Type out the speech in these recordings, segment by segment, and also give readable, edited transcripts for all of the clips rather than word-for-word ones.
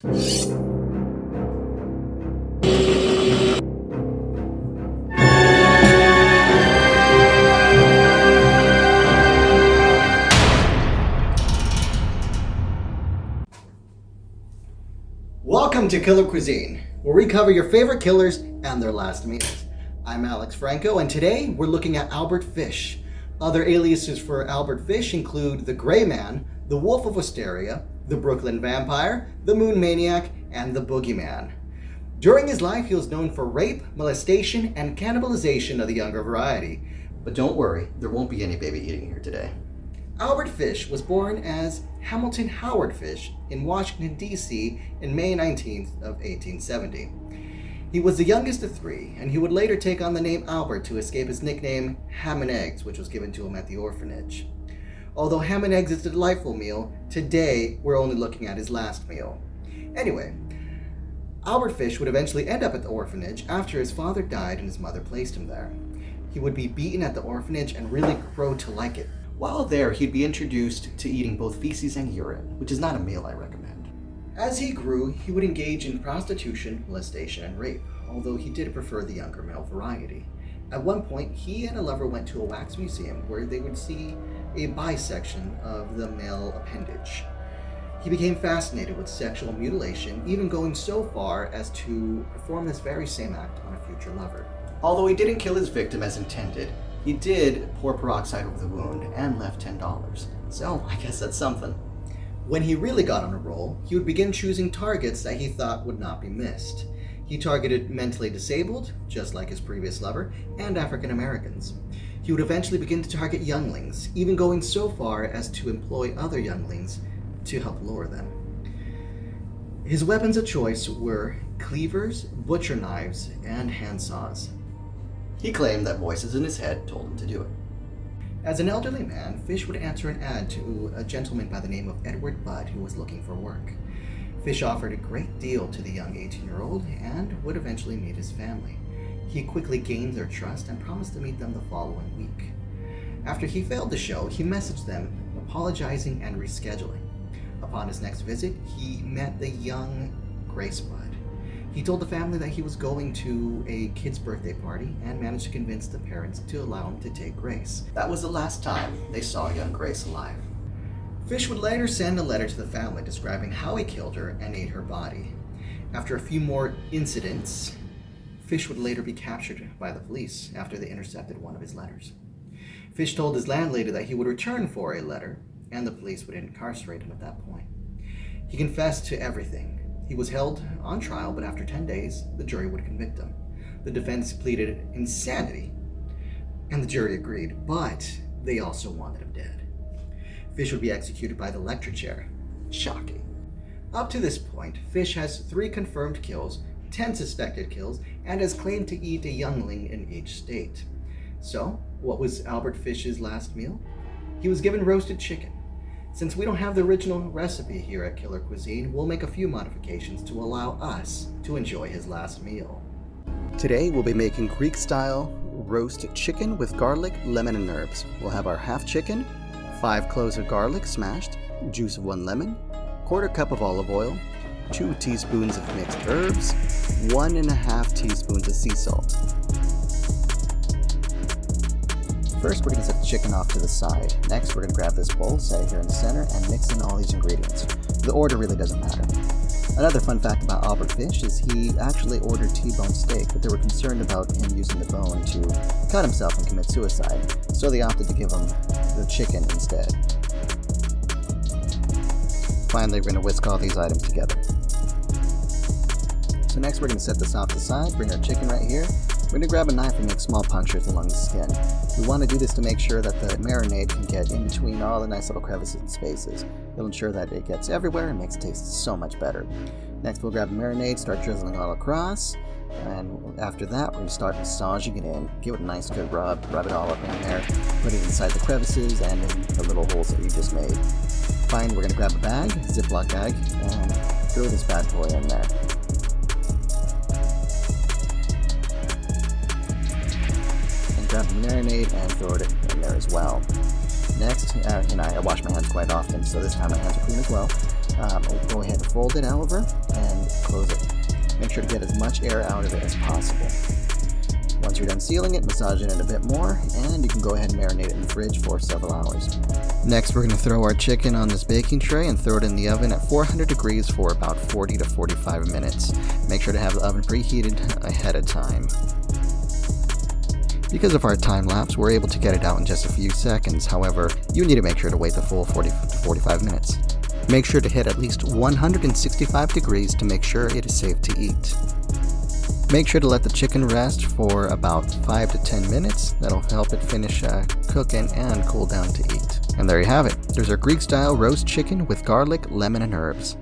Welcome to Killer Cuisine, where we cover your favorite killers and their last meals. I'm Alex Franco, and today we're looking at Albert Fish. Other aliases for Albert Fish include the Gray Man, the Wolf of Wysteria, the Brooklyn Vampire, the Moon Maniac, and the Boogey Man. During his life, he was known for rape, molestation, and cannibalization of the younger variety. But don't worry, there won't be any baby eating here today. Albert Fish was born as Hamilton Howard Fish in Washington, D.C. in May 19th of 1870. He was the youngest of three, and he would later take on the name Albert to escape his nickname Ham and Eggs, which was given to him at the orphanage. Although ham and eggs is a delightful meal, today we're only looking at his last meal. Anyway, Albert Fish would eventually end up at the orphanage after his father died and his mother placed him there. He would be beaten at the orphanage and really grow to like it. While there, he'd be introduced to eating both feces and urine, which is not a meal I recommend. As he grew, he would engage in prostitution, molestation, and rape, although he did prefer the younger male variety. At one point, he and a lover went to a wax museum where they would see a bisection of the male appendage. He became fascinated with sexual mutilation, even going so far as to perform this very same act on a future lover. Although he didn't kill his victim as intended, he did pour peroxide over the wound and left $10. So I guess that's something. When he really got on a roll, he would begin choosing targets that he thought would not be missed. He targeted mentally disabled, just like his previous lover, and African Americans. He would eventually begin to target younglings, even going so far as to employ other younglings to help lure them. His weapons of choice were cleavers, butcher knives, and handsaws. He claimed that voices in his head told him to do it. As an elderly man, Fish would answer an ad to a gentleman by the name of Edward Budd who was looking for work. Fish offered a great deal to the young 18-year-old and would eventually meet his family. He quickly gained their trust and promised to meet them the following week. After he failed the show, he messaged them, apologizing and rescheduling. Upon his next visit, he met the young Grace Budd. He told the family that he was going to a kid's birthday party and managed to convince the parents to allow him to take Grace. That was the last time they saw young Grace alive. Fish would later send a letter to the family describing how he killed her and ate her body. After a few more incidents, Fish would later be captured by the police after they intercepted one of his letters. Fish told his landlady that he would return for a letter, and the police would incarcerate him at that point. He confessed to everything. He was held on trial, but after 10 days, the jury would convict him. The defense pleaded insanity, and the jury agreed, but they also wanted him dead. Fish would be executed by the electric chair. Shocking. Up to this point, Fish has 3 confirmed kills, 10 suspected kills, and has claimed to eat a youngling in each state. So, what was Albert Fish's last meal? He was given roasted chicken. Since we don't have the original recipe here at Killer Cuisine, we'll make a few modifications to allow us to enjoy his last meal. Today we'll be making Greek-style roast chicken with garlic, lemon, and herbs. We'll have our half chicken, 5 cloves of garlic smashed, juice of 1 lemon, 1/4 cup of olive oil, 2 teaspoons of mixed herbs, 1.5 teaspoons of sea salt. First, we're going to set the chicken off to the side. Next, we're going to grab this bowl, set it here in the center, and mix in all these ingredients. The order really doesn't matter. Another fun fact about Albert Fish is he actually ordered T-bone steak, but they were concerned about him using the bone to cut himself and commit suicide, so they opted to give him the chicken instead. Finally, we're going to whisk all these items together. So next, we're going to set this off to the side, bring our chicken right here. We're going to grab a knife and make small punctures along the skin. We want to do this to make sure that the marinade can get in between all the nice little crevices and spaces. It'll ensure that it gets everywhere and makes it taste so much better. Next, we'll grab the marinade, start drizzling all across, and after that, we're going to start massaging it in. Give it a nice good rub it all up in there, put it inside the crevices and in the little holes that you just made. Finally, we're going to grab a bag, a Ziploc bag, and throw this bad boy in there. Grab the marinade and throw it in there as well. Next, I wash my hands quite often, so this time my hands are clean as well. Go ahead and fold it, however, and close it. Make sure to get as much air out of it as possible. Once you're done sealing it, massage it in a bit more, and you can go ahead and marinate it in the fridge for several hours. Next, we're going to throw our chicken on this baking tray and throw it in the oven at 400 degrees for about 40 to 45 minutes. Make sure to have the oven preheated ahead of time. Because of our time lapse, we're able to get it out in just a few seconds. However, you need to make sure to wait the full 40 to 45 minutes. Make sure to hit at least 165 degrees to make sure it is safe to eat. Make sure to let the chicken rest for about 5 to 10 minutes. That'll help it finish cooking and cool down to eat. And there you have it. There's our Greek-style roast chicken with garlic, lemon, and herbs.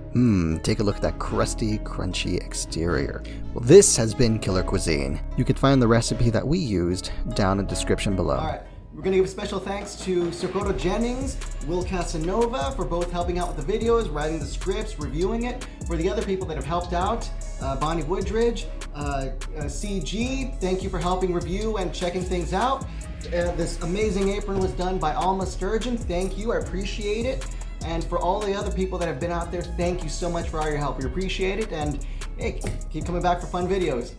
Take a look at that crusty, crunchy exterior. Well, this has been Killer Cuisine. You can find the recipe that we used down in the description below. All right. We're going to give special thanks to Socorro Jennings, Will Casanova for both helping out with the videos, writing the scripts, reviewing it. For the other people that have helped out, Bonnie Woodridge, CG, thank you for helping review and checking things out. This amazing apron was done by Alma Sturgeon. Thank you, I appreciate it. And for all the other people that have been out there, thank you so much for all your help. We appreciate it, and hey, keep coming back for fun videos.